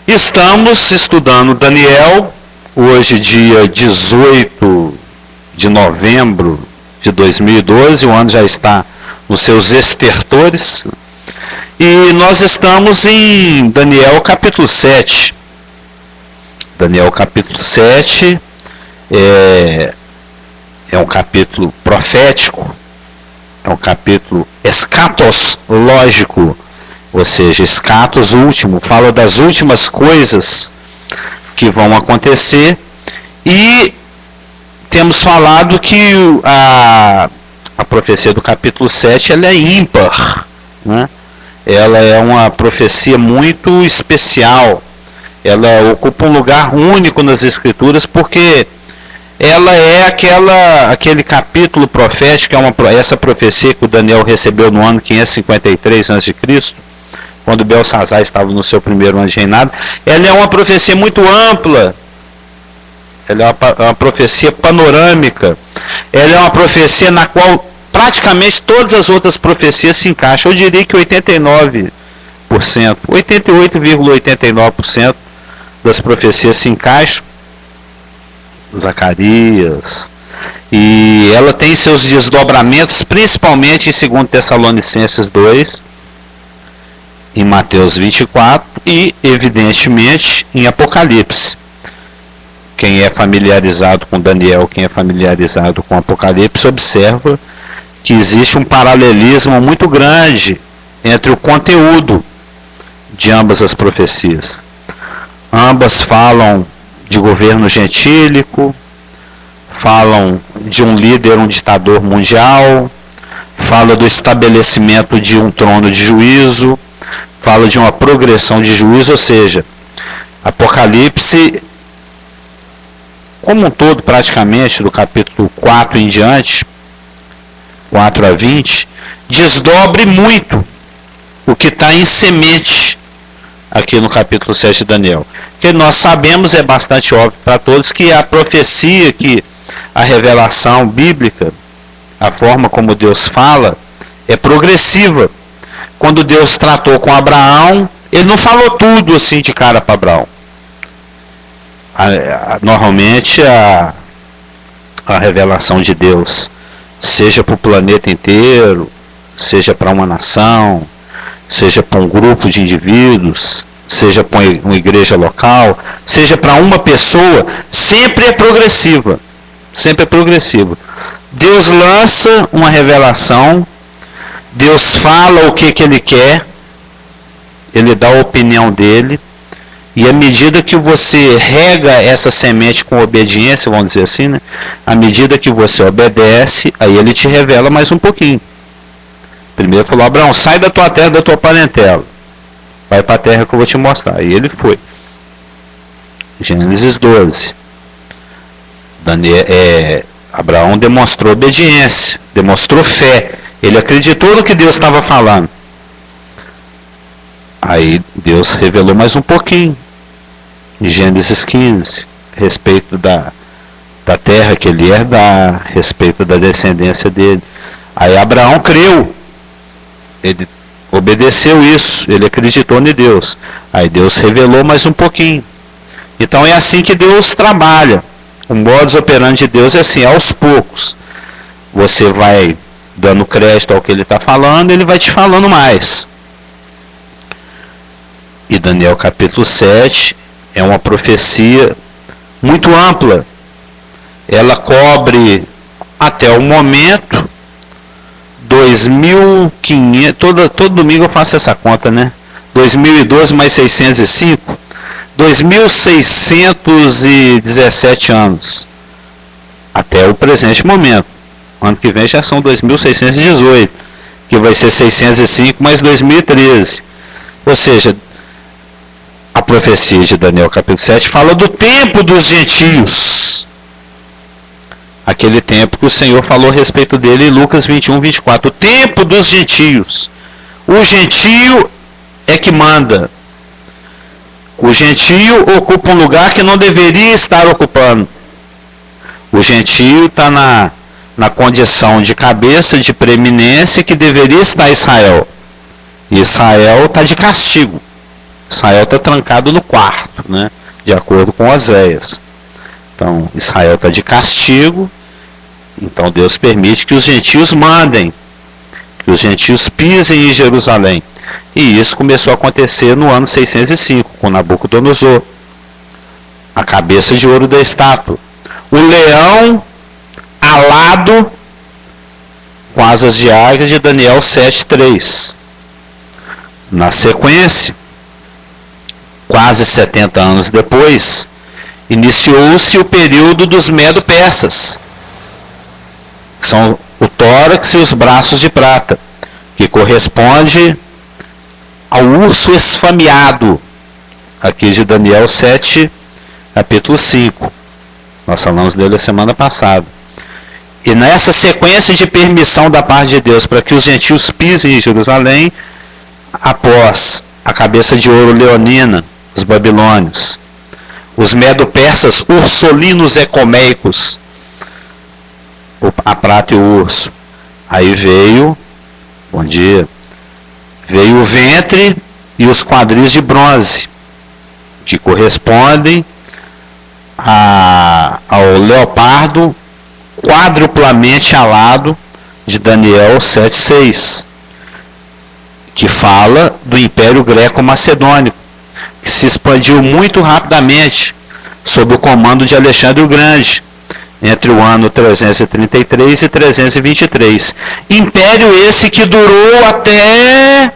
Estamos estudando Daniel, hoje dia 18 de novembro de 2012, o ano já está nos seus estertores, e nós estamos em Daniel capítulo 7. Daniel capítulo 7 é um capítulo profético, é um capítulo escatológico, ou seja, escatos último, fala das últimas coisas que vão acontecer, e temos falado que a profecia do capítulo 7 ela é ímpar, né? Ela é uma profecia muito especial, ela ocupa um lugar único nas Escrituras, porque ela é aquele capítulo profético, essa profecia que o Daniel recebeu no ano 553 a.C., quando Belsazar estava no seu primeiro ano de reinado. Ela é uma profecia muito ampla, ela é uma profecia panorâmica, ela é uma profecia na qual praticamente todas as outras profecias se encaixam. Eu diria que 89%, 88,89% das profecias se encaixam. Zacarias, e ela tem seus desdobramentos principalmente em 2 Tessalonicenses 2, em Mateus 24 e evidentemente em Apocalipse. Quem é familiarizado com Daniel, quem é familiarizado com Apocalipse, observa que existe um paralelismo muito grande entre o conteúdo de ambas as profecias. Ambas falam de governo gentílico, falam de um líder, um ditador mundial, fala do estabelecimento de um trono de juízo, fala de uma progressão de juízo, ou seja, Apocalipse, como um todo praticamente, do capítulo 4 em diante, 4 a 20, desdobre muito o que está em semente aqui no capítulo 7 de Daniel. Que nós sabemos, é bastante óbvio para todos, que a profecia, que a revelação bíblica, a forma como Deus fala, é progressiva. Quando Deus tratou com Abraão, ele não falou tudo assim de cara para Abraão. Normalmente a revelação de Deus, seja para o planeta inteiro, seja para uma nação, seja para um grupo de indivíduos, seja para uma igreja local, seja para uma pessoa, sempre é progressiva. Sempre é progressiva. Deus lança uma revelação, Deus fala o que Ele quer, Ele dá a opinião dele, e à medida que você rega essa semente com obediência, vamos dizer assim, né? À medida que você obedece, aí Ele te revela mais um pouquinho. Primeiro falou: Abraão, sai da tua terra, da tua parentela, vai para a terra que eu vou te mostrar. E ele foi. Gênesis 12. Abraão demonstrou obediência, demonstrou fé. Ele acreditou no que Deus estava falando. Aí Deus revelou mais um pouquinho. Em Gênesis 15, a respeito da terra que ele ia herdar, a respeito da descendência dele. Aí Abraão creu. Ele obedeceu isso, ele acreditou em Deus. Aí Deus revelou mais um pouquinho. Então é assim que Deus trabalha. O modus operandi de Deus é assim, aos poucos. Você vai dando crédito ao que ele está falando, ele vai te falando mais. E Daniel capítulo 7 é uma profecia muito ampla. Ela cobre até o momento 2.500, todo domingo eu faço essa conta, né? 2012 mais 605, 2.617 anos, até o presente momento. Ano que vem já são 2.618, que vai ser 605 mais 2013. Ou seja, a profecia de Daniel capítulo 7 fala do tempo dos gentios. Aquele tempo que o Senhor falou a respeito dele em Lucas 21, 24. O tempo dos gentios. O gentio é que manda. O gentio ocupa um lugar que não deveria estar ocupando. O gentio está na condição de cabeça, de preeminência, que deveria estar Israel. E Israel está de castigo. Israel está trancado no quarto, né? De acordo com Oséias. Então, Israel está de castigo. Então, Deus permite que os gentios mandem, que os gentios pisem em Jerusalém. E isso começou a acontecer no ano 605, com Nabucodonosor, a cabeça de ouro da estátua. O leão alado com asas de águia de Daniel 7:3. Na sequência, quase 70 anos depois, iniciou-se o período dos Medo-Persas, que são o tórax e os braços de prata, que corresponde ao urso esfameado, aqui de Daniel 7, capítulo 5. Nós falamos dele a semana passada. E nessa sequência de permissão da parte de Deus para que os gentios pisem em Jerusalém, após a cabeça de ouro leonina, os babilônios, os medo-persas ursolinos ecomeicos, a prata e o urso. Aí veio, bom dia, veio o ventre e os quadris de bronze, que correspondem ao leopardo quadruplamente alado de Daniel 7:6, que fala do Império Greco-Macedônico, que se expandiu muito rapidamente sob o comando de Alexandre o Grande, entre o ano 333 e 323. Império esse que durou até...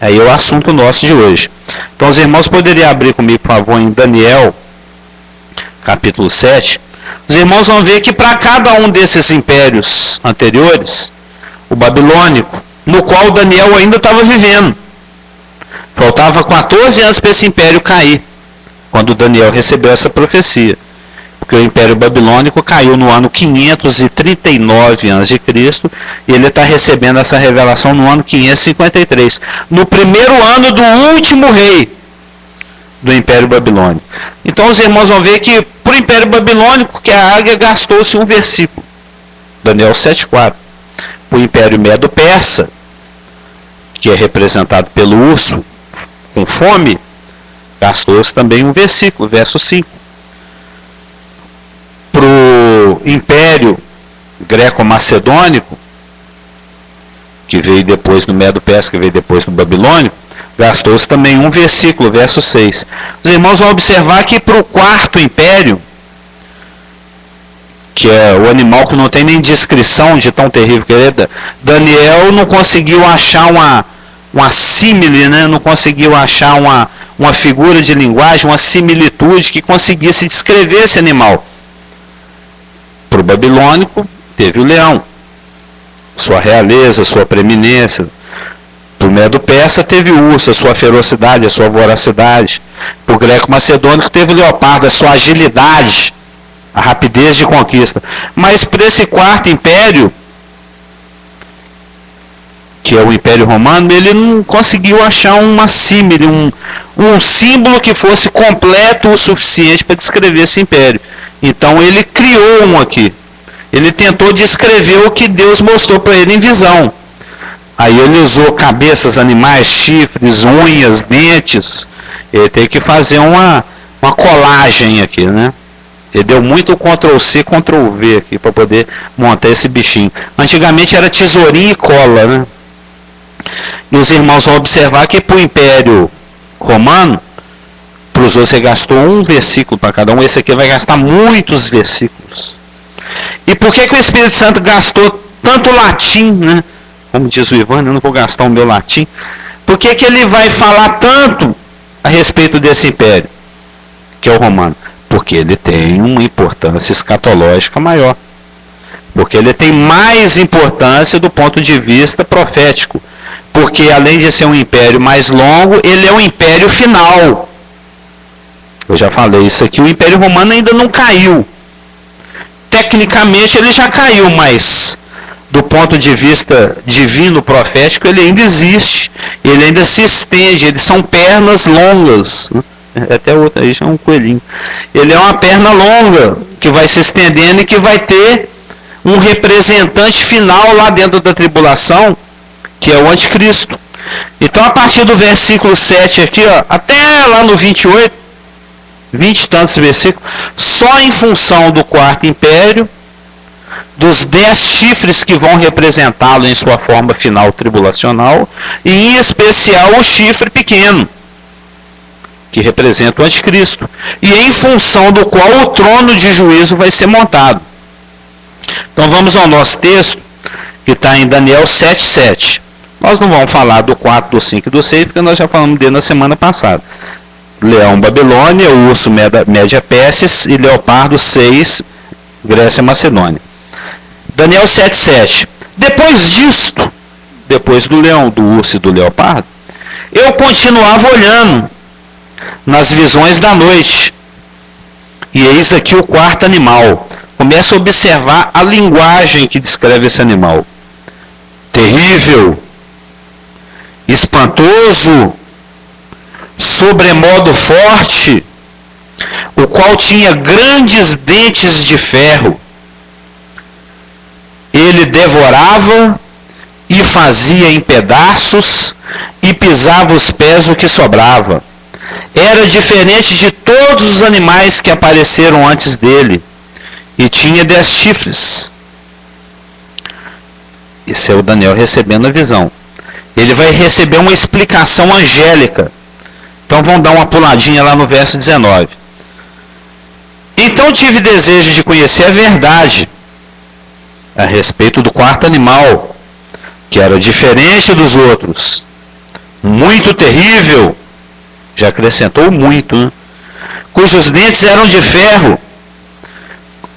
Aí é o assunto nosso de hoje. Então os irmãos poderiam abrir comigo, por favor, em Daniel, capítulo 7. Os irmãos vão ver que para cada um desses impérios anteriores, o babilônico, no qual Daniel ainda estava vivendo, faltava 14 anos para esse império cair, quando Daniel recebeu essa profecia. Porque o Império Babilônico caiu no ano 539 a.C. e ele está recebendo essa revelação no ano 553, no primeiro ano do último rei do Império Babilônico. Então os irmãos vão ver que para o Império Babilônico, que a águia gastou-se um versículo, Daniel 7:4. O Império Medo-Persa, que é representado pelo urso com fome, gastou-se também um versículo, verso 5. Para o Império Greco-Macedônico, que veio depois do Medo-Persa, que veio depois do Babilônico, gastou-se também um versículo, verso 6. Os irmãos vão observar que para o quarto império, que é o animal que não tem nem descrição de tão terrível que ele é, Daniel não conseguiu achar uma símile, né? Não conseguiu achar uma figura de linguagem, uma similitude que conseguisse descrever esse animal. Para o babilônico, teve o leão, sua realeza, sua preeminência. Para o Medo-Persa, teve o urso, a sua ferocidade, a sua voracidade. Para o greco-macedônico, teve o leopardo, a sua agilidade, a rapidez de conquista. Mas para esse quarto império, que é o Império Romano, ele não conseguiu achar uma símile, um símbolo que fosse completo o suficiente para descrever esse império. Então ele criou um aqui. Ele tentou descrever o que Deus mostrou para ele em visão. Aí ele usou cabeças, animais, chifres, unhas, dentes. Ele teve que fazer uma colagem aqui, né? Ele deu muito Ctrl+C, Ctrl+V aqui para poder montar esse bichinho. Antigamente era tesourinha e cola, né? E os irmãos vão observar que para o Império Romano, para os outros você gastou um versículo para cada um, esse aqui vai gastar muitos versículos. E por que o Espírito Santo gastou tanto latim, né? Como diz o Ivan, eu não vou gastar o meu latim. Por que ele vai falar tanto a respeito desse império, que é o romano? Porque ele tem uma importância escatológica maior. Porque ele tem mais importância do ponto de vista profético. Porque além de ser um império mais longo, ele é um império final. Eu já falei isso aqui, o Império Romano ainda não caiu. Tecnicamente ele já caiu, mas do ponto de vista divino profético ele ainda existe. Ele ainda se estende, eles são pernas longas. Até outra aí já é um coelhinho. Ele é uma perna longa que vai se estendendo e que vai ter um representante final lá dentro da tribulação, que é o anticristo. Então, a partir do versículo 7 aqui, ó, até lá no 28, 20 e tantos versículos, só em função do quarto império, dos 10 chifres que vão representá-lo em sua forma final tribulacional, e em especial o chifre pequeno, que representa o anticristo, e em função do qual o trono de juízo vai ser montado. Então vamos ao nosso texto, que está em Daniel 7:7. Nós não vamos falar do 4, do 5 e do 6, porque nós já falamos dele na semana passada. Leão, Babilônia, urso, Média, Pérsia, e leopardo, 6, Grécia, Macedônia. Daniel 7:7. Depois disto, depois do leão, do urso e do leopardo, eu continuava olhando nas visões da noite. E eis aqui o quarto animal. Começa a observar a linguagem que descreve esse animal. Terrível, espantoso, sobremodo forte, o qual tinha grandes dentes de ferro. Ele devorava e fazia em pedaços e pisava os pés o que sobrava. Era diferente de todos os animais que apareceram antes dele e tinha 10 chifres. Esse é o Daniel recebendo a visão. Ele vai receber uma explicação angélica. Então vamos dar uma puladinha lá no verso 19. Então tive desejo de conhecer a verdade a respeito do quarto animal, que era diferente dos outros, muito terrível, já acrescentou muito, né? Cujos dentes eram de ferro,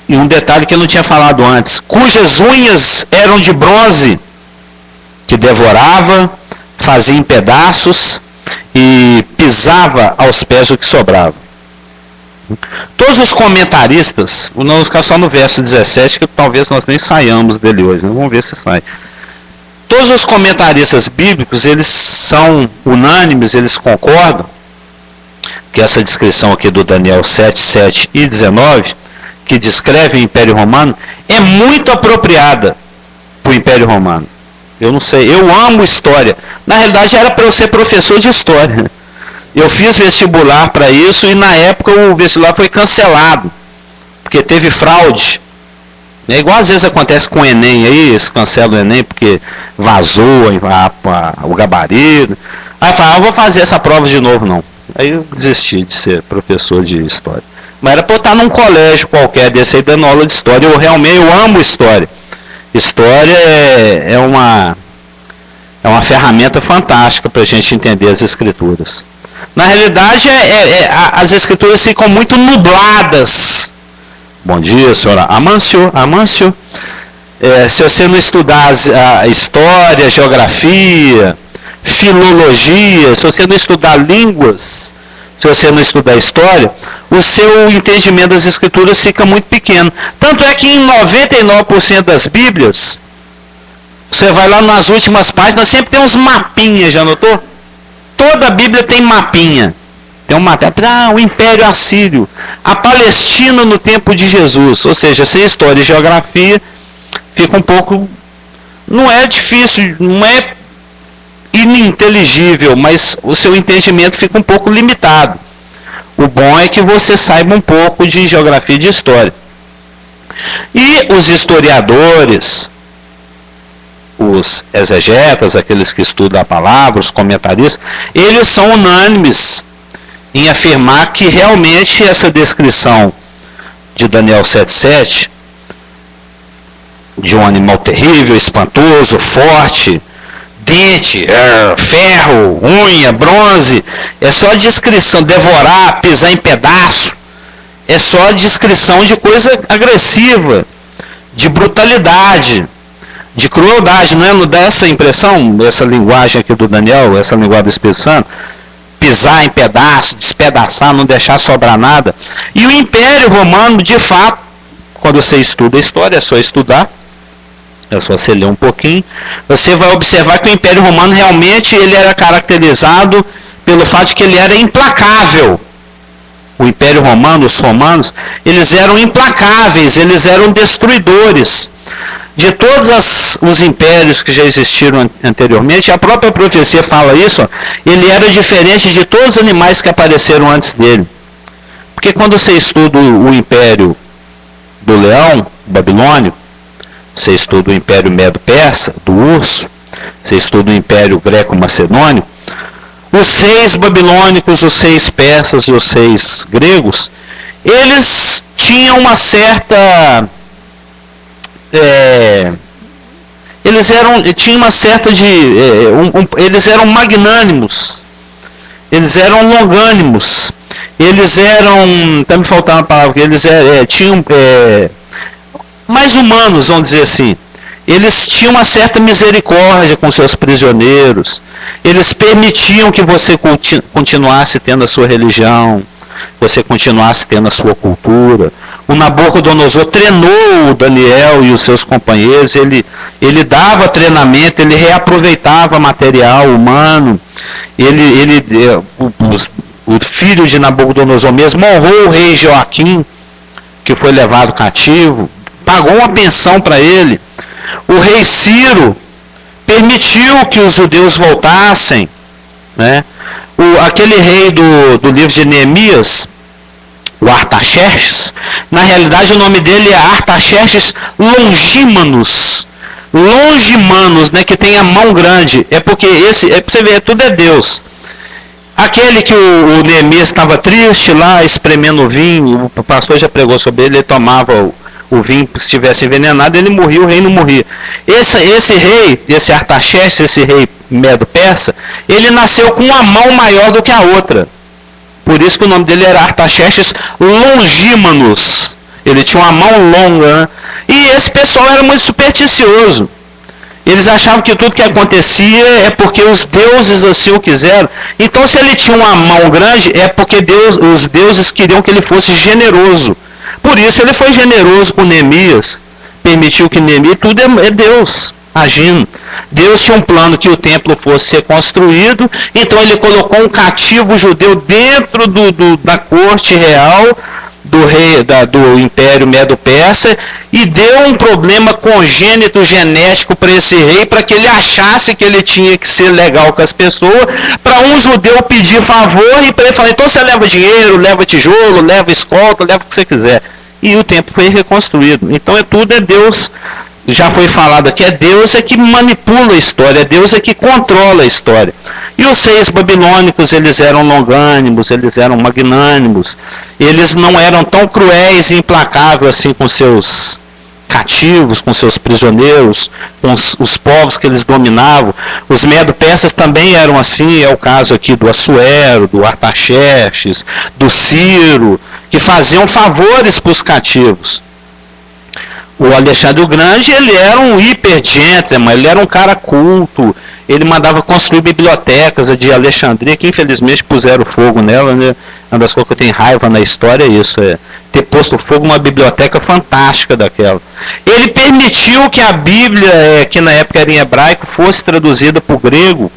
e um detalhe que eu não tinha falado antes, cujas unhas eram de bronze, que devorava, fazia em pedaços e pisava aos pés o que sobrava. Todos os comentaristas, vamos ficar só no verso 17, que talvez nós nem saiamos dele hoje, né? Vamos ver se sai. Todos os comentaristas bíblicos, eles são unânimes, eles concordam que essa descrição aqui do Daniel 7, 7 e 19, que descreve o Império Romano, é muito apropriada para o Império Romano. Eu não sei, eu amo história. Na realidade era para eu ser professor de história. Eu fiz vestibular para isso e na época o vestibular foi cancelado, porque teve fraude. É igual às vezes acontece com o Enem, aí eles cancelam o Enem porque vazou o gabarito. Aí eu falei, vou fazer essa prova de novo não. Aí eu desisti de ser professor de história. Mas era para eu estar num colégio qualquer desse aí dando aula de história. Eu amo história. História é uma ferramenta fantástica para a gente entender as escrituras. Na realidade, as escrituras ficam muito nubladas. Bom dia, senhora Amâncio. Se você não estudar a história, geografia, filologia, se você não estudar línguas, se você não estudar história, o seu entendimento das escrituras fica muito pequeno. Tanto é que em 99% das Bíblias, você vai lá nas últimas páginas, sempre tem uns mapinhas, já notou? Toda a Bíblia tem mapinha. Tem um mapa, o Império Assírio, a Palestina no tempo de Jesus. Ou seja, sem história e geografia, fica um pouco... Não é difícil, não é ininteligível, mas o seu entendimento fica um pouco limitado. O bom é que você saiba um pouco de geografia e de história. E os historiadores, os exegetas, aqueles que estudam a palavra, os comentaristas, eles são unânimes em afirmar que realmente essa descrição de Daniel 7,7, de um animal terrível, espantoso, forte, dente, ferro, unha, bronze, é só descrição, devorar, pisar em pedaço, é só descrição de coisa agressiva, de brutalidade, de crueldade, não dá essa impressão, essa linguagem aqui do Daniel, essa linguagem do Espírito Santo? Pisar em pedaços, despedaçar, não deixar sobrar nada. E o Império Romano, de fato, quando você estuda a história, é só estudar, é só você ler um pouquinho, você vai observar que o Império Romano realmente ele era caracterizado pelo fato de que ele era implacável. O Império Romano, os romanos, eles eram implacáveis, eles eram destruidores. de todos os impérios que já existiram anteriormente, a própria profecia fala isso, ó, ele era diferente de todos os animais que apareceram antes dele. Porque quando você estuda o império do leão, babilônico, você estuda o império medo-persa, do urso, você estuda o império greco-macedônio, os reis babilônicos, os reis persas e os reis gregos, eles tinham uma certa... eles eram magnânimos, eles eram longânimos, eles eram, está me faltando uma palavra, eles tinham mais humanos, vamos dizer assim. Eles tinham uma certa misericórdia com seus prisioneiros, eles permitiam que você continuasse tendo a sua religião, você continuasse tendo a sua cultura. O Nabucodonosor treinou o Daniel e os seus companheiros, ele dava treinamento, ele reaproveitava material humano, o filho de Nabucodonosor mesmo honrou o rei Joaquim, que foi levado cativo, pagou uma pensão para ele. O rei Ciro permitiu que os judeus voltassem, né? Aquele rei do livro de Neemias, o Artaxerxes, na realidade o nome dele é Artaxerxes Longimanus, né, que tem a mão grande, é porque pra você ver, tudo é Deus. Aquele que o Neemias estava triste lá, espremendo o vinho, o pastor já pregou sobre ele tomava o vinho, se estivesse envenenado, ele morria, o rei não morria. Esse rei, esse Artaxerxes, esse rei medo-persa, ele nasceu com uma mão maior do que a outra. Por isso que o nome dele era Artaxerxes Longimanus. Ele tinha uma mão longa, né? E esse pessoal era muito supersticioso. Eles achavam que tudo que acontecia é porque os deuses assim o quiseram. Então, se ele tinha uma mão grande, é porque os deuses queriam que ele fosse generoso. Por isso ele foi generoso com Neemias. Permitiu que Neemias, tudo é Deus agindo. Deus tinha um plano que o templo fosse ser construído, então ele colocou um cativo judeu dentro da corte real do rei do Império Medo-Persa e deu um problema congênito genético para esse rei, para que ele achasse que ele tinha que ser legal com as pessoas, para um judeu pedir favor e para ele falar, então você leva dinheiro, leva tijolo, leva escolta, leva o que você quiser. E o templo foi reconstruído. Então tudo é Deus. Já foi falado aqui, é Deus é que manipula a história, é Deus é que controla a história. E os reis babilônicos, eles eram longânimos, eles eram magnânimos, eles não eram tão cruéis e implacáveis assim com seus cativos, com seus prisioneiros, com os povos que eles dominavam. Os medo-persas também eram assim, é o caso aqui do Assuero, do Artaxerxes, do Ciro, que faziam favores para os cativos. O Alexandre o Grande, ele era um hiper gentleman, ele era um cara culto, ele mandava construir bibliotecas de Alexandria, que infelizmente puseram fogo nela, né? Uma das coisas que eu tenho raiva na história é isso, ter posto fogo numa biblioteca fantástica daquela. Ele permitiu que a Bíblia, que na época era em hebraico, fosse traduzida para o grego.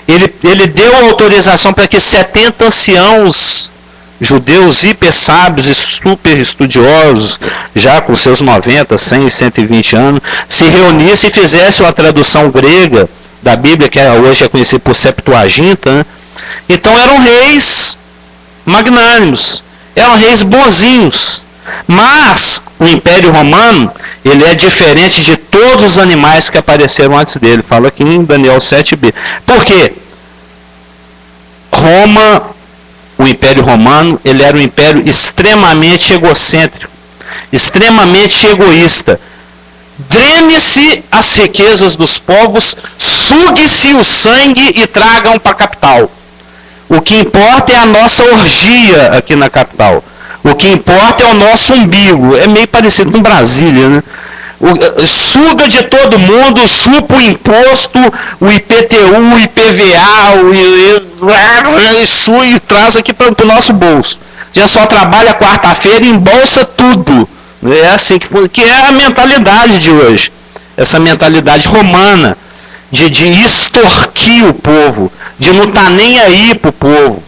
Ele deu autorização para que 70 anciãos judeus hiper sábios e super estudiosos, já com seus 90, 100, 120 anos, se reunissem e fizessem uma tradução grega da Bíblia, que hoje é conhecida por Septuaginta, né? Então eram reis magnânimos, eram reis bonzinhos. Mas o Império Romano, ele é diferente de todos os animais que apareceram antes dele. Fala aqui em Daniel 7b. Por quê? O Império Romano, ele era um império extremamente egocêntrico, extremamente egoísta. Drene-se as riquezas dos povos, sugue-se o sangue e tragam para a capital. O que importa é a nossa orgia aqui na capital. O que importa é o nosso umbigo. É meio parecido com Brasília, né? Suga de todo mundo, chupa o imposto, o IPTU, o IPVA, e traz aqui para o nosso bolso. Já só trabalha quarta-feira e embolsa tudo. É assim que é a mentalidade de hoje. Essa mentalidade romana de extorquir o povo, de não estar nem aí para o povo.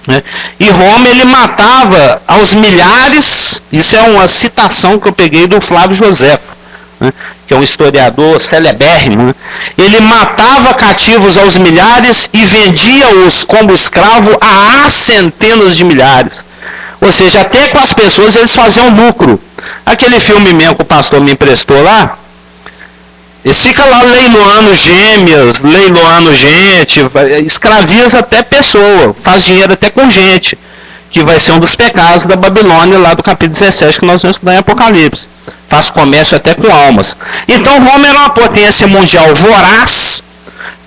Né? E Roma, ele matava aos milhares, isso é uma citação que eu peguei do Flávio Joséfo, né, que é um historiador celebérrimo, né, ele matava cativos aos milhares e vendia-os como escravo a centenas de milhares. Ou seja, até com as pessoas eles faziam lucro. Aquele filme mesmo que o pastor me emprestou lá, eles ficam lá leiloando gêmeas, leiloando gente, escraviza até pessoa, faz dinheiro até com gente, que vai ser um dos pecados da Babilônia, lá do capítulo 17, que nós vamos estudar em Apocalipse. Faz comércio até com almas. Então Roma era uma potência mundial voraz,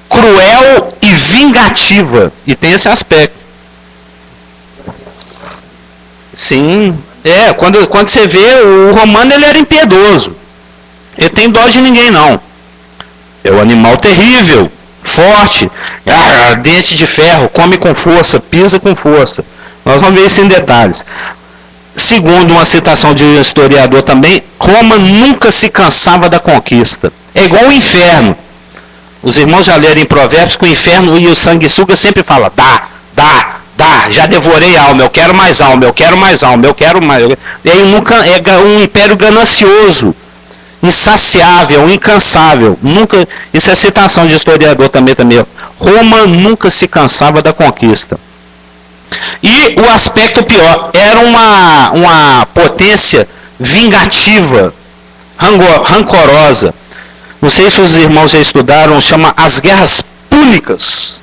cruel e vingativa. E tem esse aspecto. Sim, quando você vê, o romano ele era impiedoso. Ele tem dó de ninguém não. É um animal terrível, forte, dente de ferro, come com força, pisa com força. Nós vamos ver isso em detalhes. Segundo uma citação de um historiador também, Roma nunca se cansava da conquista. É igual o inferno. Os irmãos já leram em Provérbios que o inferno e o sanguessuga sempre falam, dá, já devorei alma, eu quero mais alma, eu quero mais alma, eu quero mais. E aí nunca é um império ganancioso, insaciável, incansável. Nunca, isso é citação de historiador também. Roma nunca se cansava da conquista. E o aspecto pior, era uma potência vingativa, rancorosa. Não sei se os irmãos já estudaram, chama as guerras púnicas.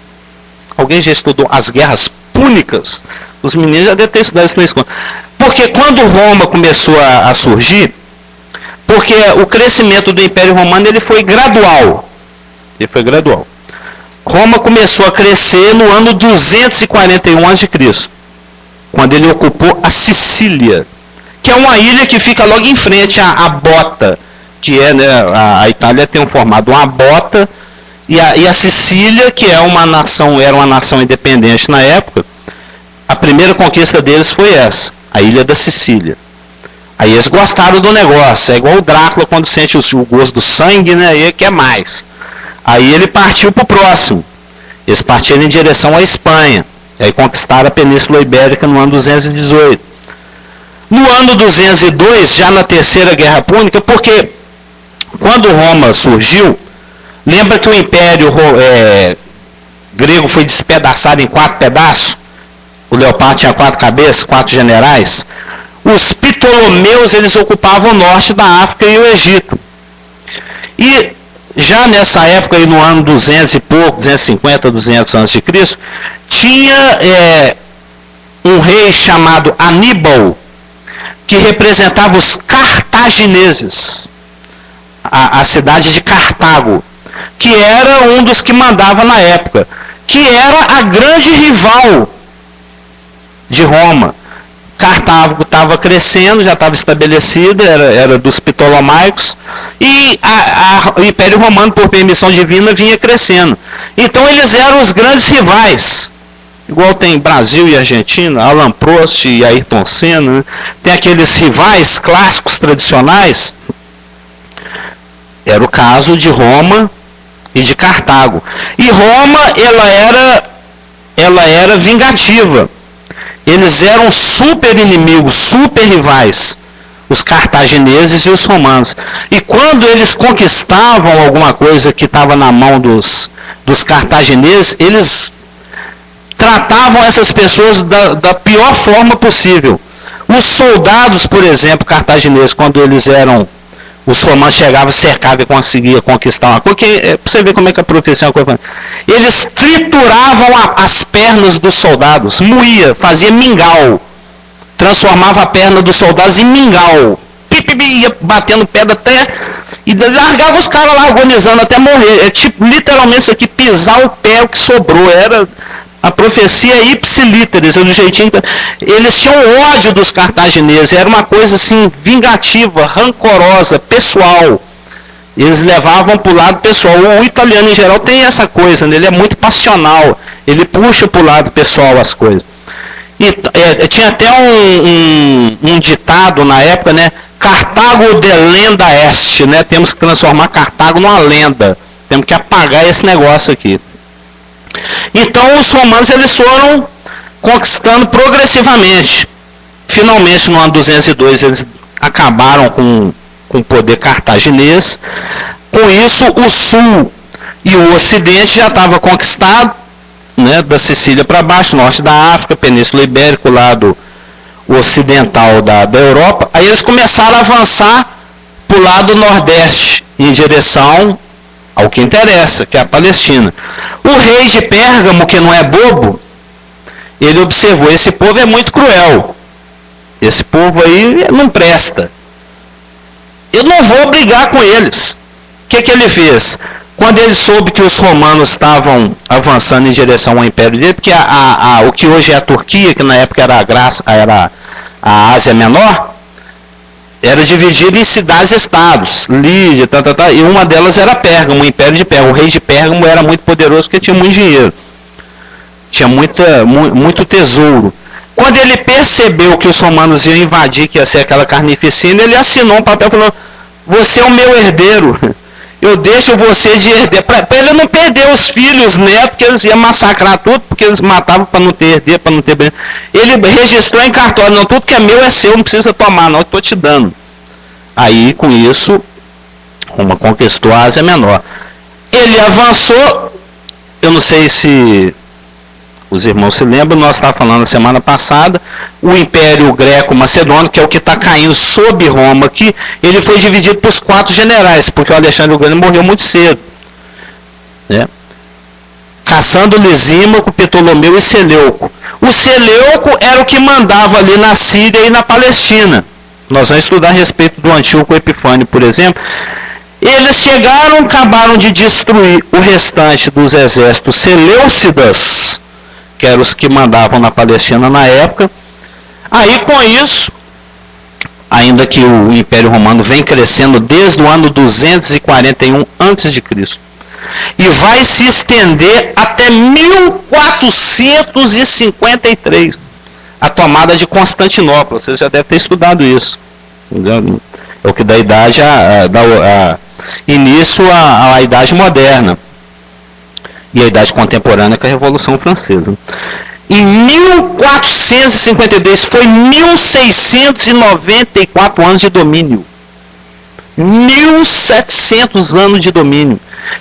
Alguém já estudou as guerras púnicas? Os meninos já devem ter estudado isso na escola. Porque quando Roma começou a surgir, porque o crescimento do Império Romano ele foi gradual. Roma começou a crescer no ano 241 a.C., quando ele ocupou a Sicília, que é uma ilha que fica logo em frente à bota, que é, né, a Itália tem formado uma bota, e a Sicília, que era uma nação independente na época, a primeira conquista deles foi essa, a ilha da Sicília. Aí eles gostaram do negócio, é igual o Drácula quando sente o gosto do sangue, né, e ele quer mais. Aí ele partiu para o próximo. Eles partiram em direção à Espanha. E aí conquistaram a Península Ibérica no ano 218. No ano 202, já na Terceira Guerra Púnica, porque quando Roma surgiu, lembra que o Império grego foi despedaçado em 4 pedaços? O leopardo tinha 4 cabeças, 4 generais. Os Ptolomeus, eles ocupavam o norte da África e o Egito. E já nessa época, aí no ano 200 e pouco, 250, 200 a.C., tinha um rei chamado Aníbal, que representava os cartagineses, a cidade de Cartago, que era um dos que mandava na época, que era a grande rival de Roma. Cartago estava crescendo, já estava estabelecida, era dos Ptolomaicos, e o Império Romano, por permissão divina, vinha crescendo. Então eles eram os grandes rivais, igual tem Brasil e Argentina, Alan Prost e Ayrton Senna, né? Tem aqueles rivais clássicos, tradicionais. Era o caso de Roma e de Cartago. E Roma, ela era vingativa. Eles eram super inimigos, super rivais, os cartagineses e os romanos. E quando eles conquistavam alguma coisa que estava na mão dos cartagineses, eles tratavam essas pessoas da pior forma possível. Os soldados, por exemplo, cartagineses, quando eles eram... Os romanos chegavam, cercavam e conseguiam conquistar uma coisa. Para você ver como é que a profecia é uma coisa. Eles trituravam as pernas dos soldados, moía, fazia mingau. Transformava a perna dos soldados em mingau. Ia batendo pedra até... E largava os caras lá agonizando até morrer. É tipo, literalmente isso aqui, pisar o pé, o que sobrou. Era a profecia ipsilíteres, do jeitinho. Eles tinham ódio dos cartagineses, era uma coisa assim, vingativa, rancorosa, pessoal. Eles levavam para o lado pessoal. O italiano em geral tem essa coisa, né? Ele é muito passional, ele puxa para o lado pessoal as coisas. E tinha até um ditado na época, né? Cartago de lenda est, né? Temos que transformar Cartago numa lenda. Temos que apagar esse negócio aqui. Então os romanos eles foram conquistando progressivamente. Finalmente no ano 202 eles acabaram com com o poder cartaginês. Com isso, o sul e o ocidente já estava conquistado, né, da Sicília para baixo, norte da África, Península Ibérica, o lado ocidental da Europa. Aí eles começaram a avançar para o lado nordeste, em direção ao que interessa, que é a Palestina. O rei de Pérgamo, que não é bobo, ele observou, esse povo é muito cruel, esse povo aí não presta, eu não vou brigar com eles. O que ele fez? Quando ele soube que os romanos estavam avançando em direção ao império dele, porque o que hoje é a Turquia, que na época era a Ásia Menor, era dividido em cidades-estados, Lídia, e uma delas era Pérgamo, o império de Pérgamo. O rei de Pérgamo era muito poderoso porque tinha muito dinheiro, tinha muito tesouro. Quando ele percebeu que os romanos iam invadir, que ia ser aquela carnificina, ele assinou um papel falando: você é o meu herdeiro, eu deixo você de herdeiro, para ele não perder os filhos, netos, que eles iam massacrar tudo, porque eles matavam para não ter herdeiro, para não ter... Ele registrou em cartório: não, tudo que é meu é seu, não precisa tomar não, eu estou te dando. Aí, com isso, Roma conquistou a Ásia Menor. Ele avançou, eu não sei se os irmãos se lembram, nós estávamos falando na semana passada, o Império Greco-Macedônio, que é o que está caindo sob Roma aqui, ele foi dividido por 4 generais, porque o Alexandre o Grande morreu muito cedo, né? Cassandro, Lisímaco, Ptolomeu e Seleuco. O Seleuco era o que mandava ali na Síria e na Palestina. Nós vamos estudar a respeito do Antíoco Epifânio, por exemplo. Eles chegaram, acabaram de destruir o restante dos exércitos seleucidas, que eram os que mandavam na Palestina na época. Aí, com isso, ainda que o Império Romano vem crescendo desde o ano 241 a.C., e vai se estender até 1453, a tomada de Constantinopla. Você já deve ter estudado isso. É o que dá idade início à Idade Moderna. E a Idade Contemporânea, que é a Revolução Francesa. Em 1452 foi 1694 anos de domínio. 1700 anos de domínio.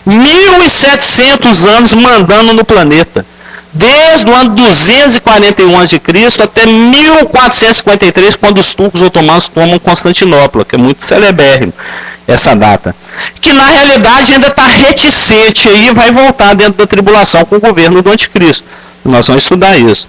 1700 anos mandando no planeta. Desde o ano 241 a.C. até 1453, quando os turcos otomanos tomam Constantinopla, que é muito celebérrimo essa data. Que na realidade ainda está reticente e vai voltar dentro da tribulação com o governo do anticristo. Nós vamos estudar isso.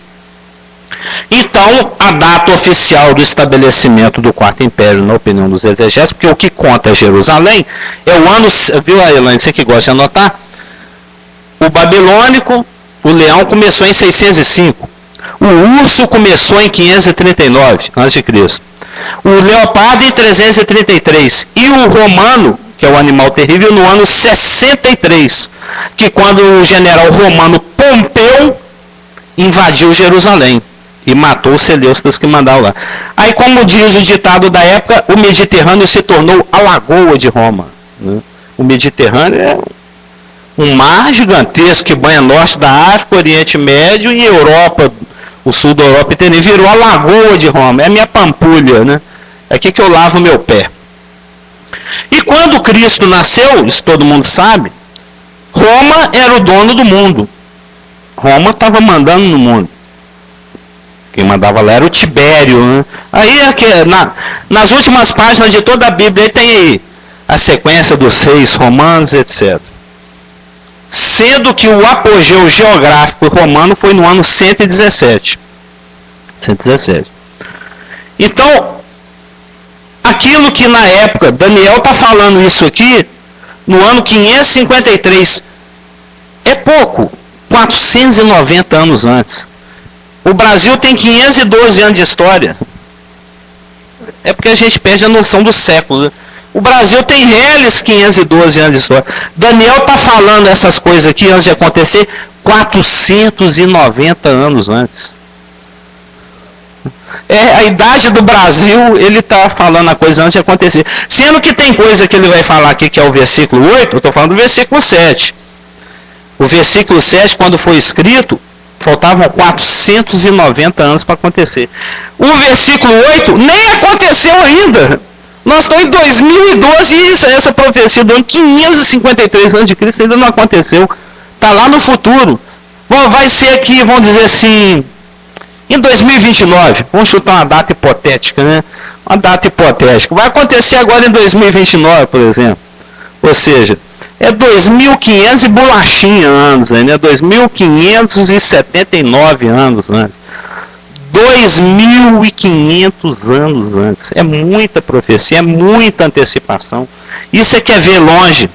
Então, a data oficial do estabelecimento do Quarto Império, na opinião dos exegéticos, porque o que conta é Jerusalém, é o ano, viu, Elaine, você que gosta de anotar? O babilônico, o leão começou em 605. O urso começou em 539 a.C. O leopardo em 333. E o romano, que é o animal terrível, no ano 63. Que quando o general romano Pompeu invadiu Jerusalém e matou os seleucidas que mandavam lá. Aí, como diz o ditado da época, o Mediterrâneo se tornou a lagoa de Roma, né? O Mediterrâneo é um mar gigantesco que banha norte da África, Oriente Médio e Europa, o sul da Europa e virou a lagoa de Roma. É a minha pampulha, né? É aqui que eu lavo meu pé. E quando Cristo nasceu, isso todo mundo sabe, Roma era o dono do mundo. Roma estava mandando no mundo. Quem mandava lá era o Tibério, né? Aí, aqui, nas últimas páginas de toda a Bíblia, aí tem aí a sequência dos reis romanos, etc. Sendo que o apogeu geográfico romano foi no ano 117. 117. Então, aquilo que na época, Daniel está falando isso aqui, no ano 553, é pouco, 490 anos antes. O Brasil tem 512 anos de história. É porque a gente perde a noção do século, né? O Brasil tem reles 512 anos de história. Daniel está falando essas coisas aqui antes de acontecer 490 anos antes. É a idade do Brasil, ele está falando a coisa antes de acontecer. Sendo que tem coisa que ele vai falar aqui, que é o versículo 8, eu estou falando do versículo 7. O versículo 7, quando foi escrito, faltavam 490 anos para acontecer. O versículo 8 nem aconteceu ainda. Nós estamos em 2012 e essa profecia do ano 553 a.C. ainda não aconteceu. Está lá no futuro. Vai ser aqui, vamos dizer assim, em 2029. Vamos chutar uma data hipotética, né? Uma data hipotética. Vai acontecer agora em 2029, por exemplo. Ou seja, é 2.500 e bolachinha anos, né? 2.579 anos antes. 2.500 anos antes. É muita profecia, é muita antecipação. Isso é que é ver longe.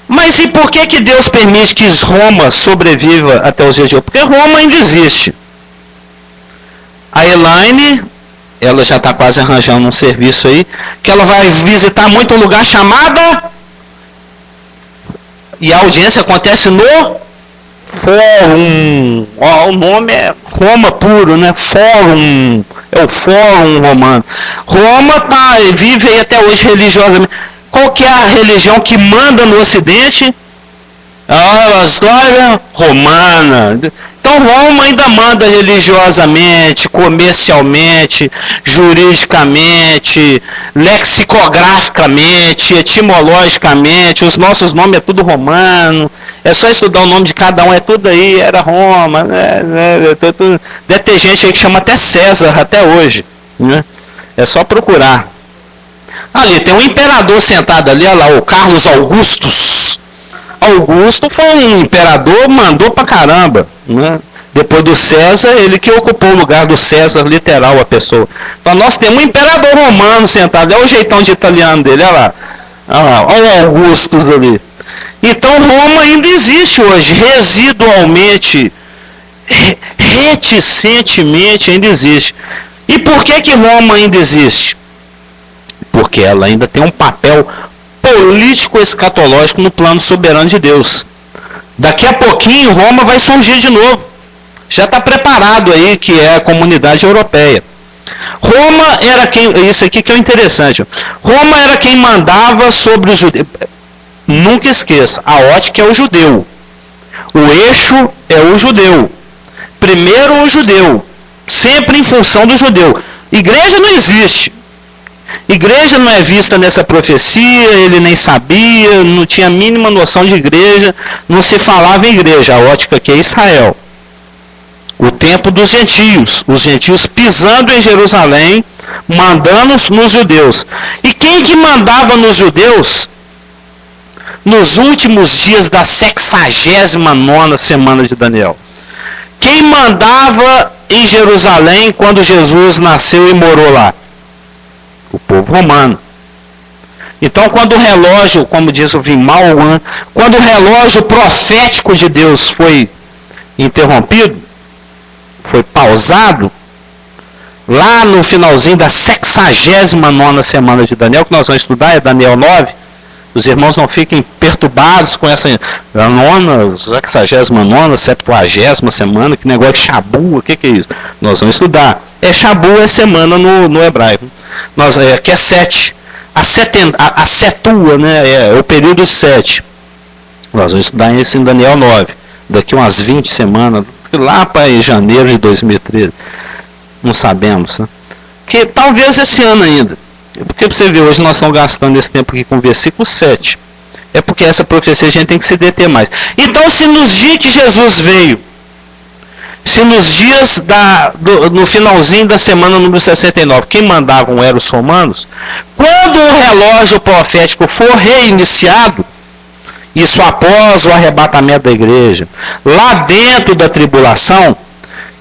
Mas e por que Deus permite que Roma sobreviva até os dias de hoje? Porque Roma ainda existe. A Elaine, ela já está quase arranjando um serviço aí, que ela vai visitar muito um lugar chamado, e a audiência acontece no Fórum. O nome é Roma puro, né? Fórum. É o Fórum Romano. Roma vive aí até hoje religiosamente. Qual que é a religião que manda no Ocidente? A história romana. Então Roma ainda manda religiosamente, comercialmente, juridicamente, lexicograficamente, etimologicamente. Os nossos nomes é tudo romano. É só estudar o nome de cada um, é tudo aí, era Roma. Deve ter gente aí que chama até César até hoje. Né? É só procurar. Ali tem um imperador sentado ali, olha lá, o Carlos Augustus. Augusto foi um imperador, mandou pra caramba, né? Depois do César, ele que ocupou o lugar do César, literal, a pessoa. Então nós temos um imperador romano sentado, olha o jeitão de italiano dele, olha lá. Olha o Augustus ali. Então Roma ainda existe hoje, residualmente, reticentemente ainda existe. E por que Roma ainda existe? Porque ela ainda tem um papel político escatológico no plano soberano de Deus. Daqui a pouquinho Roma vai surgir de novo. Já está preparado aí, que é a comunidade europeia. Roma era quem, isso aqui que é interessante. Roma era quem mandava sobre os judeus. Nunca esqueça, a ótica é o judeu. O eixo é o judeu. Primeiro o judeu, sempre em função do judeu. Igreja não existe. Igreja não é vista nessa profecia, ele nem sabia, não tinha a mínima noção de igreja, não se falava em igreja, a ótica aqui é Israel. O tempo dos gentios, os gentios pisando em Jerusalém, mandando nos judeus. E quem que mandava nos judeus? Nos últimos dias da 69ª semana de Daniel. Quem mandava em Jerusalém quando Jesus nasceu e morou lá? O povo romano. Então, quando o relógio, como diz o Vimal, quando o relógio profético de Deus foi interrompido, foi pausado, lá no finalzinho da 69ª semana de Daniel, que nós vamos estudar, é Daniel 9, os irmãos não fiquem perturbados com essa nona, 69ª, 70ª semana, que negócio de Shabu, o que é isso? Nós vamos estudar. Shabu é semana no hebraico. Que é 7. A setua, né? É o período 7. Nós vamos estudar isso em Daniel 9. Daqui umas 20 semanas, lá para janeiro de 2013. Não sabemos, né? Que talvez esse ano ainda. Porque você vê, hoje nós estamos gastando esse tempo aqui com o versículo 7. É porque essa profecia a gente tem que se deter mais. Então, se nos dias que Jesus veio, se nos dias no finalzinho da semana número 69, quem mandavam eram os romanos, quando o relógio profético for reiniciado, isso após o arrebatamento da igreja, lá dentro da tribulação,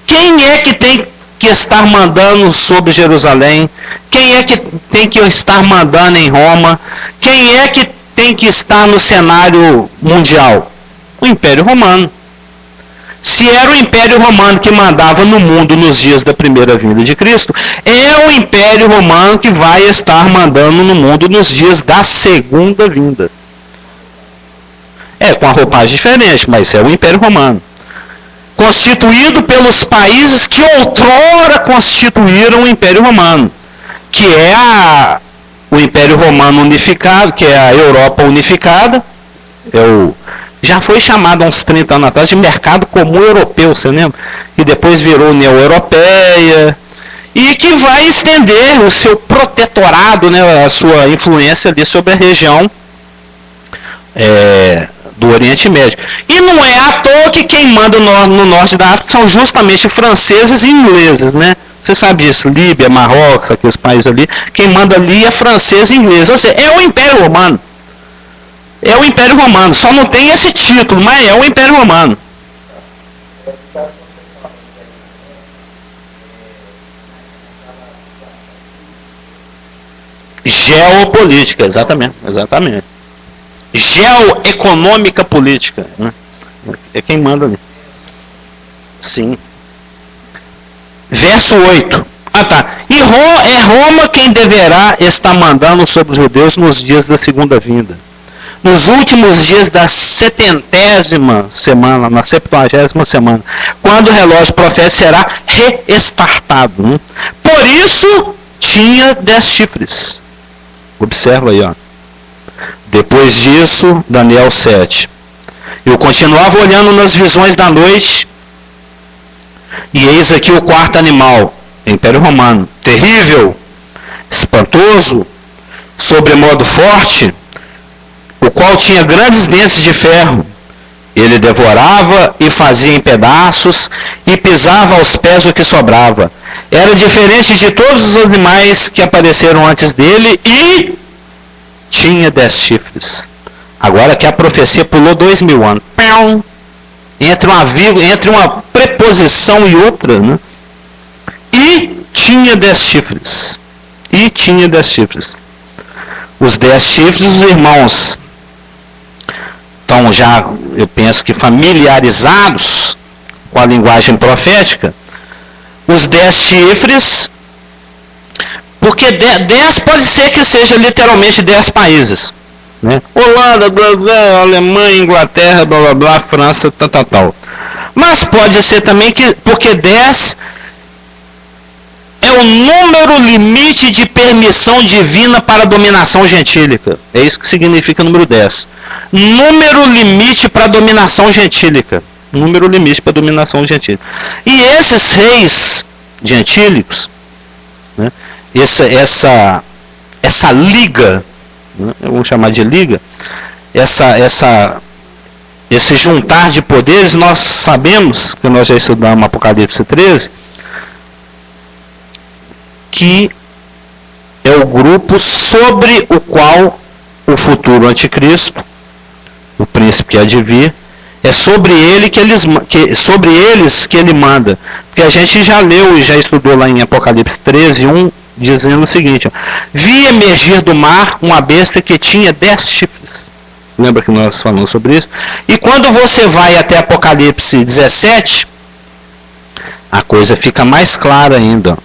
quem é que tem que estar mandando sobre Jerusalém? Quem é que tem que estar mandando em Roma? Quem é que tem que estar no cenário mundial? O Império Romano. Se era o Império Romano que mandava no mundo nos dias da primeira vinda de Cristo, é o Império Romano que vai estar mandando no mundo nos dias da segunda vinda. Com a roupagem diferente, mas é o Império Romano. Constituído pelos países que outrora constituíram o Império Romano, que é o Império Romano unificado, que é a Europa unificada, já foi chamado há uns 30 anos atrás de mercado comum europeu, você lembra? E depois virou União Europeia, e que vai estender o seu protetorado, né, a sua influência ali sobre a região do Oriente Médio. E não é à toa que quem manda no norte da África são justamente franceses e ingleses, né? Você sabe disso, Líbia, Marrocos, aqueles países ali, quem manda ali é francês e inglês, ou seja, é o Império Romano. É o Império Romano, só não tem esse título, mas é o Império Romano. Geopolítica, exatamente. Geoeconômica política, né? É quem manda ali. Sim. Verso 8. Ah, tá. E é Roma quem deverá estar mandando sobre os judeus nos dias da segunda vinda. Nos últimos dias da 70ª semana, na 70ª semana, quando o relógio profético será reestartado. Né? Por isso, tinha 10 chifres. Observa aí, ó. Depois disso, Daniel 7. Eu continuava olhando nas visões da noite, e eis aqui o quarto animal, Império Romano, terrível, espantoso, sobremodo forte, o qual tinha grandes dentes de ferro. Ele devorava e fazia em pedaços, e pisava aos pés o que sobrava. Era diferente de todos os animais que apareceram antes dele, e tinha 10 chifres. Agora que a profecia pulou 2000 anos. Entre uma preposição e outra, né? E tinha 10 chifres. Os 10 chifres, os irmãos estão já, eu penso que familiarizados com a linguagem profética. Os 10 chifres, porque 10 pode ser que seja literalmente 10 países. Né? Holanda, blá, blá, Alemanha, Inglaterra, blá, blá, blá, França, tal. Mas pode ser também que, porque 10 é o número limite de permissão divina para a dominação gentílica. É isso que significa o número 10. Número limite para a dominação gentílica. E esses reis gentílicos, né? Essa liga, vamos chamar de liga, esse juntar de poderes, nós sabemos, que nós já estudamos Apocalipse 13, que é o grupo sobre o qual o futuro anticristo, o príncipe que há de vir, é sobre eles que ele manda. Porque a gente já leu e já estudou lá em Apocalipse 13, 1, dizendo o seguinte: ó, vi emergir do mar uma besta que tinha 10 chifres. Lembra que nós falamos sobre isso? E quando você vai até Apocalipse 17, a coisa fica mais clara ainda.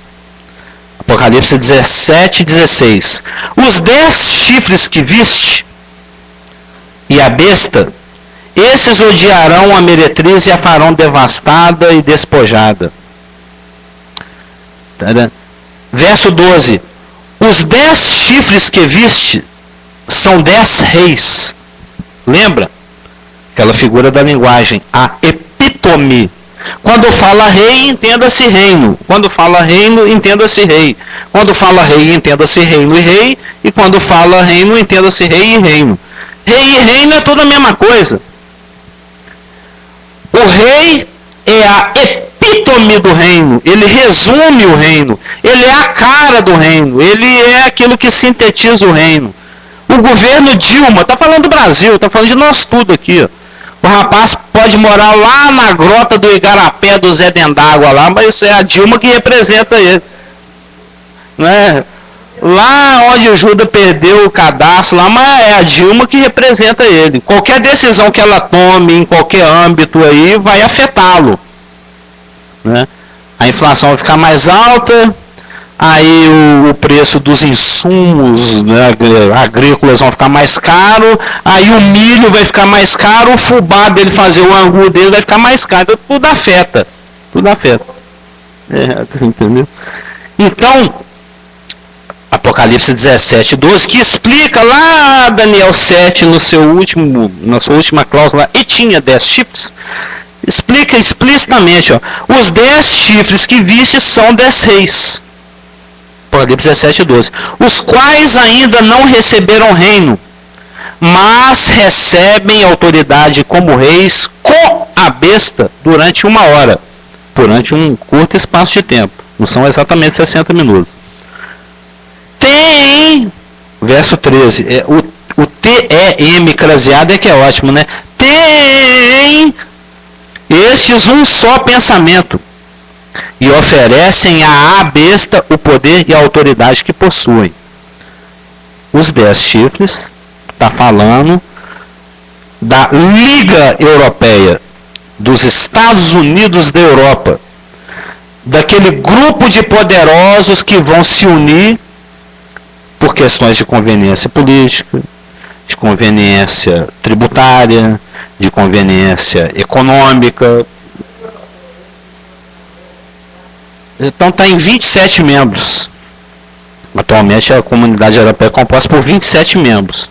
Apocalipse 17, 16. Os 10 chifres que viste e a besta, esses odiarão a meretriz e a farão devastada e despojada. Verso 12. Os 10 chifres que viste são 10 reis. Lembra? Aquela figura da linguagem, a epítome. Quando fala rei, entenda-se reino. Quando fala reino, entenda-se rei. Quando fala rei, entenda-se reino e rei. E quando fala reino, entenda-se rei e reino. Rei e reino é tudo a mesma coisa. O rei é a epítome do reino. Ele resume o reino. Ele é a cara do reino. Ele é aquilo que sintetiza o reino. O governo Dilma, está falando do Brasil, está falando de nós tudo aqui. Ó. O rapaz pode morar lá na grota do Igarapé do Zé Dendágua lá, mas é a Dilma que representa ele. Né? Lá onde o Judas perdeu o cadastro, lá, mas é a Dilma que representa ele. Qualquer decisão que ela tome em qualquer âmbito aí vai afetá-lo. Né? A inflação vai ficar mais alta, aí o preço dos insumos, né, agrícolas vão ficar mais caro, aí o milho vai ficar mais caro, o fubá dele fazer o angu dele vai ficar mais caro, tudo afeta. Entendeu? Então, Apocalipse 17, 12, que explica lá Daniel 7, na sua última cláusula, e tinha 10 chifres, explica explicitamente, ó, os 10 chifres que viste são 10 reis. Apocalipse 17, 12. Os quais ainda não receberam reino, mas recebem autoridade como reis com a besta durante 1 hora, durante um curto espaço de tempo. Não são exatamente 60 minutos. Tem, verso 13, o TEM craseado é que é ótimo, né? Tem estes um só pensamento e oferecem à besta o poder e a autoridade que possuem. Os 10 chifres está falando da Liga Europeia, dos Estados Unidos da Europa, daquele grupo de poderosos que vão se unir por questões de conveniência política, de conveniência tributária, de conveniência econômica. Então está em 27 membros. Atualmente a comunidade europeia é composta por 27 membros.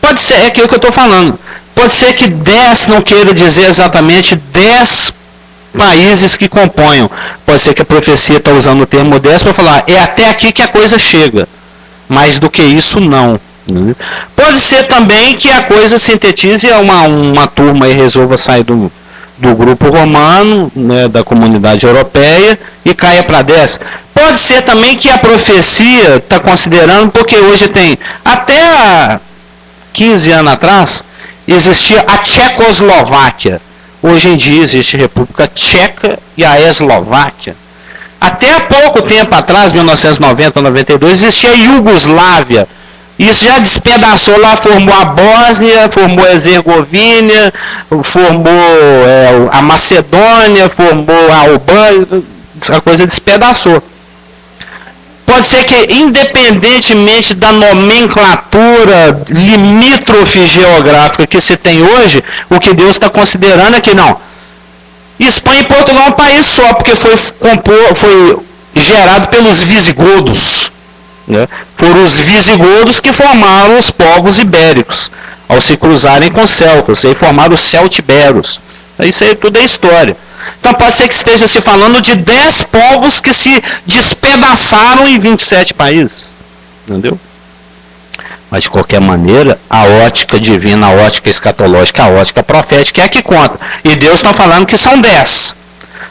Pode ser, é aquilo que eu estou falando. Pode ser que 10 não queira dizer exatamente 10 países que componham. Pode ser que a profecia está usando o termo 10 para falar, é até aqui que a coisa chega. Mais do que isso, não. Pode ser também que a coisa sintetize uma turma e resolva sair do grupo romano, né, da comunidade europeia, e caia para 10. Pode ser também que a profecia está considerando, porque hoje tem, até 15 anos atrás, existia a Tchecoslováquia. Hoje em dia existe a República Tcheca e a Eslováquia. Até há pouco tempo atrás, 1990, 92, existia a Iugoslávia. Isso já despedaçou lá, formou a Bósnia, formou a Herzegovina, formou a Macedônia, formou a Albânia, a coisa despedaçou. Pode ser que, independentemente da nomenclatura limítrofe geográfica que se tem hoje, o que Deus está considerando é que não. Espanha e Portugal é um país só, porque foi gerado pelos visigodos. Né? Foram os visigodos que formaram os povos ibéricos, ao se cruzarem com os celtas, e formaram os celtiberos. Isso aí tudo é história. Então pode ser que esteja se falando de 10 povos que se despedaçaram em 27 países. Entendeu? Mas de qualquer maneira, a ótica divina, a ótica escatológica, a ótica profética é a que conta. E Deus está falando que são 10.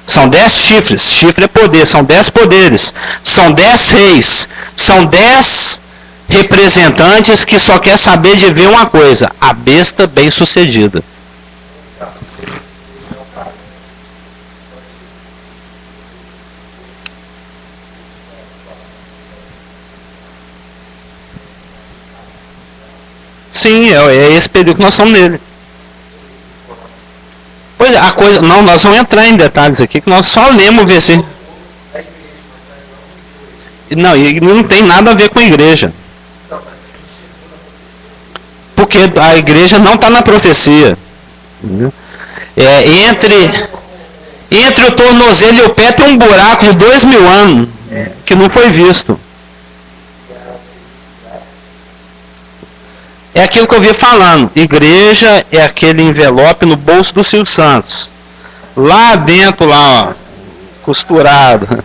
São 10 chifres. Chifre é poder, são 10 poderes. São 10 reis. São 10 representantes que só quer saber de ver uma coisa: a besta bem-sucedida. Sim, é esse período que nós estamos nele. Pois é, a coisa. Não, nós vamos entrar em detalhes aqui, que nós só lemos o versículo. Não, e não tem nada a ver com a igreja. Porque a igreja não está na profecia. Entre o tornozelo e o pé tem um buraco de 2000 anos que não foi visto. É aquilo que eu vi falando. Igreja é aquele envelope no bolso do Silvio Santos. Lá dentro, lá, ó, costurado.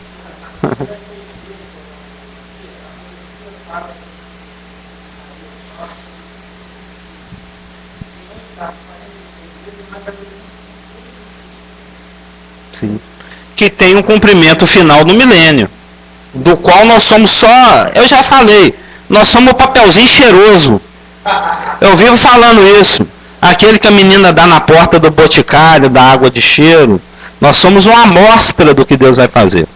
Sim. Que tem um cumprimento final no milênio. Do qual nós somos só... Eu já falei. Nós somos o papelzinho cheiroso. Eu vivo falando isso. Aquele que a menina dá na porta do boticário, da água de cheiro. Nós somos uma amostra do que Deus vai fazer.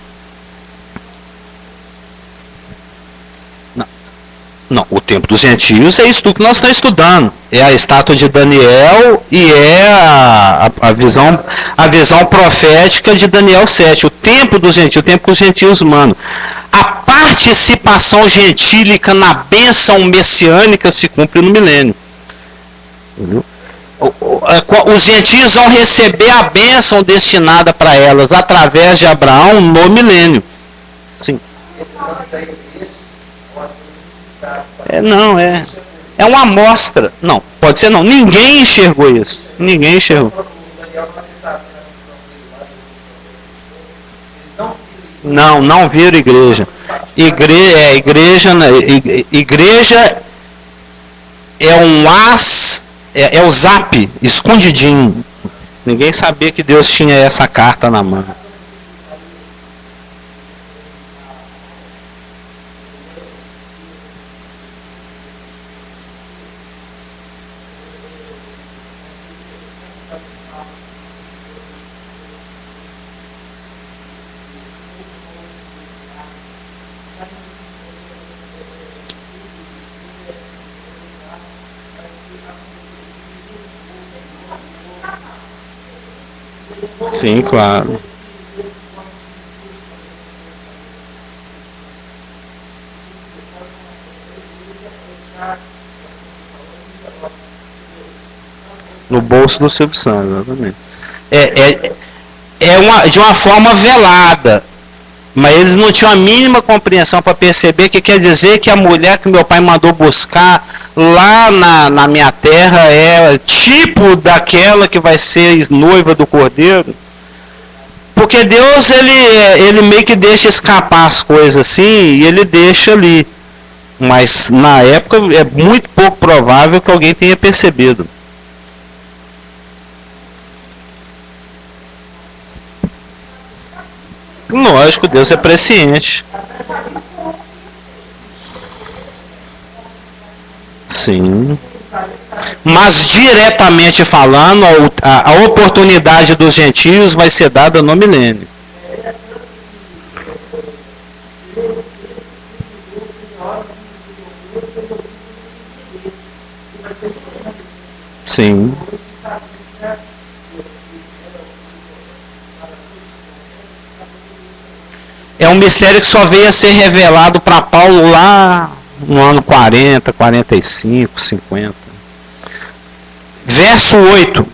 Não, o tempo dos gentios é isso que nós estamos estudando. É a estátua de Daniel e é a visão profética de Daniel 7. O tempo dos gentios, o tempo que os gentios mandam. A participação gentílica na bênção messiânica se cumpre no milênio. Entendeu? Os gentios vão receber a bênção destinada para elas através de Abraão no milênio. Sim. É uma amostra. Não, pode ser não. Ninguém enxergou isso. Ninguém enxergou. Não, não vira igreja. Igreja é um as, é o zap, escondidinho. Ninguém sabia que Deus tinha essa carta na mão. Sim, claro. No bolso do Silvio Santos, exatamente. De uma forma velada. Mas eles não tinham a mínima compreensão para perceber que quer dizer que a mulher que meu pai mandou buscar lá na minha terra é tipo daquela que vai ser noiva do Cordeiro. Porque Deus, ele meio que deixa escapar as coisas assim, e ele deixa ali. Mas na época é muito pouco provável que alguém tenha percebido. Lógico, Deus é presciente. Sim. Mas diretamente falando, a oportunidade dos gentios vai ser dada no milênio. Sim. É um mistério que só veio a ser revelado para Paulo lá no ano 40, 45, 50. Verso 8.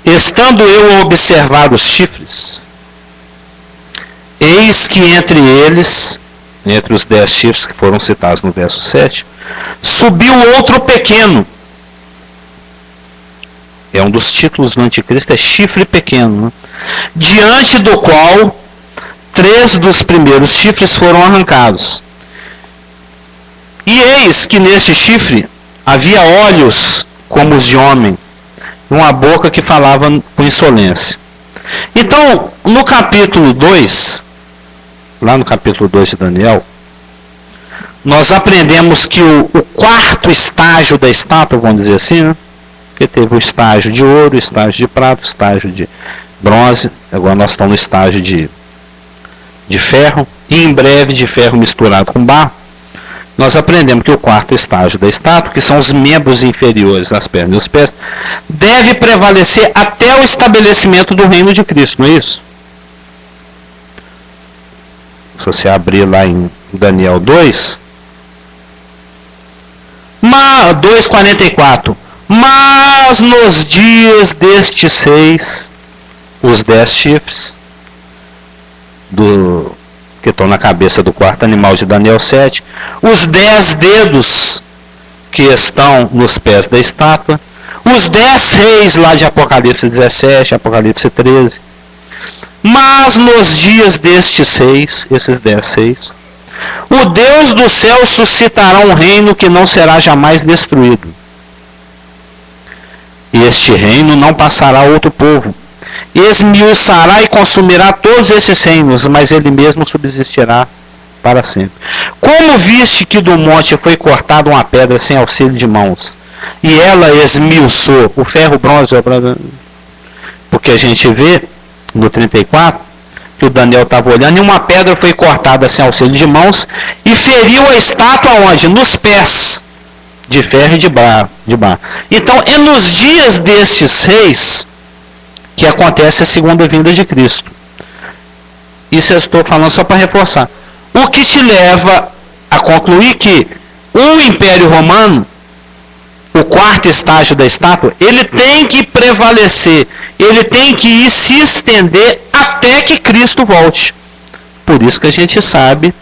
Estando eu a observar os chifres, eis que entre eles, entre os 10 chifres que foram citados no verso 7, subiu outro pequeno. É um dos títulos do anticristo, é chifre pequeno, né? Diante do qual 3 dos primeiros chifres foram arrancados. E eis que neste chifre havia olhos como os de homem, uma boca que falava com insolência. Então, no capítulo 2, lá no capítulo 2 de Daniel, nós aprendemos que o quarto estágio da estátua, vamos dizer assim, né? Porque teve o estágio de ouro, o estágio de prata, o estágio de bronze, agora nós estamos no estágio de ferro, e em breve de ferro misturado com barro. Nós aprendemos que o quarto estágio da estátua, que são os membros inferiores, as pernas e os pés, deve prevalecer até o estabelecimento do reino de Cristo, não é isso? Se você abrir lá em Daniel 2, 2:44, mas nos dias destes 6, os 10 chifres, que estão na cabeça do quarto animal de Daniel 7, os 10 dedos que estão nos pés da estátua, os 10 reis lá de Apocalipse 17, Apocalipse 13, mas nos dias destes 6, esses 10 reis, o Deus do céu suscitará um reino que não será jamais destruído. E este reino não passará a outro povo. Esmiuçará e consumirá todos esses reinos, mas ele mesmo subsistirá para sempre. Como viste que do monte foi cortada uma pedra sem auxílio de mãos, e ela esmiuçou o ferro, bronze, porque a gente vê no 34 que o Daniel estava olhando e uma pedra foi cortada sem auxílio de mãos e feriu a estátua onde? Nos pés, de ferro e de barro. Então é nos dias destes reis que acontece a segunda vinda de Cristo. Isso eu estou falando só para reforçar. O que te leva a concluir que o Império Romano, o quarto estágio da estátua, ele tem que prevalecer, ele tem que ir se estender até que Cristo volte. Por isso que a gente sabe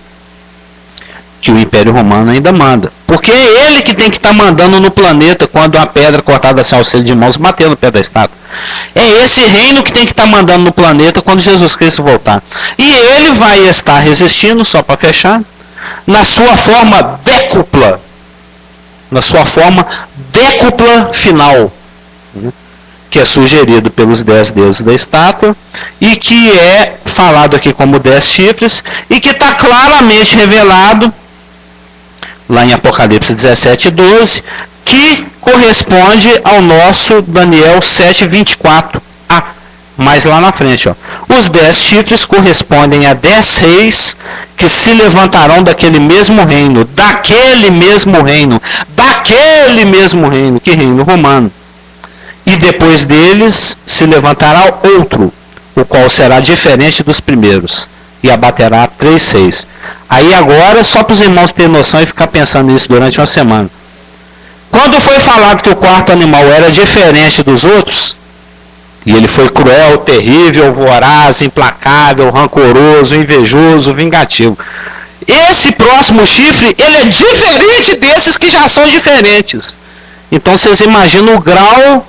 que o Império Romano ainda manda. Porque é ele que tem que estar mandando no planeta quando a pedra cortada sem auxílio de mãos bater no pé da estátua. É esse reino que tem que estar mandando no planeta quando Jesus Cristo voltar. E ele vai estar resistindo, só para fechar, na sua forma décupla. Na sua forma décupla final. Que é sugerido pelos 10 deuses da estátua, e que é falado aqui como 10 chifres, e que está claramente revelado lá em Apocalipse 17:12, que corresponde ao nosso Daniel 7:24. Mais lá na frente, ó. Os 10 chifres correspondem a 10 reis que se levantarão daquele mesmo reino, que reino romano. E depois deles se levantará outro, o qual será diferente dos primeiros, e abaterá 3 reis. Aí agora, só para os irmãos terem noção e ficar pensando nisso durante uma semana. Quando foi falado que o quarto animal era diferente dos outros, e ele foi cruel, terrível, voraz, implacável, rancoroso, invejoso, vingativo. Esse próximo chifre, ele é diferente desses que já são diferentes. Então vocês imaginam o grau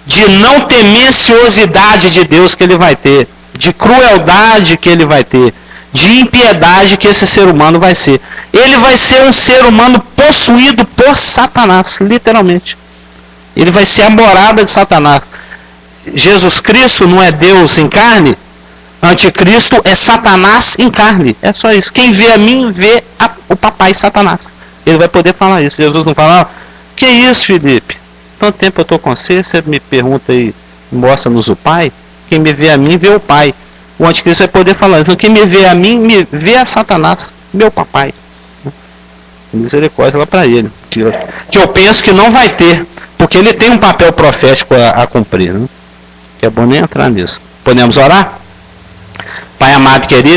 de não temenciosidade de Deus que ele vai ter, de crueldade que ele vai ter, de impiedade que esse ser humano vai ser. Ele vai ser um ser humano possuído por Satanás, literalmente. Ele vai ser a morada de Satanás. Jesus Cristo não é Deus em carne, anticristo é Satanás em carne. É só isso. Quem vê a mim, vê o papai Satanás. Ele vai poder falar isso. Jesus não fala, que isso, Felipe? Tanto tempo eu estou com você, você me pergunta e mostra-nos o Pai. Quem me vê a mim, vê o Pai. O anticristo vai poder falar isso. Então, quem me vê a mim, me vê a Satanás, meu papai. Misericórdia lá para ele. Que eu penso que não vai ter, porque ele tem um papel profético a cumprir. Né? Que é bom nem entrar nisso. Podemos orar? Pai amado, querido.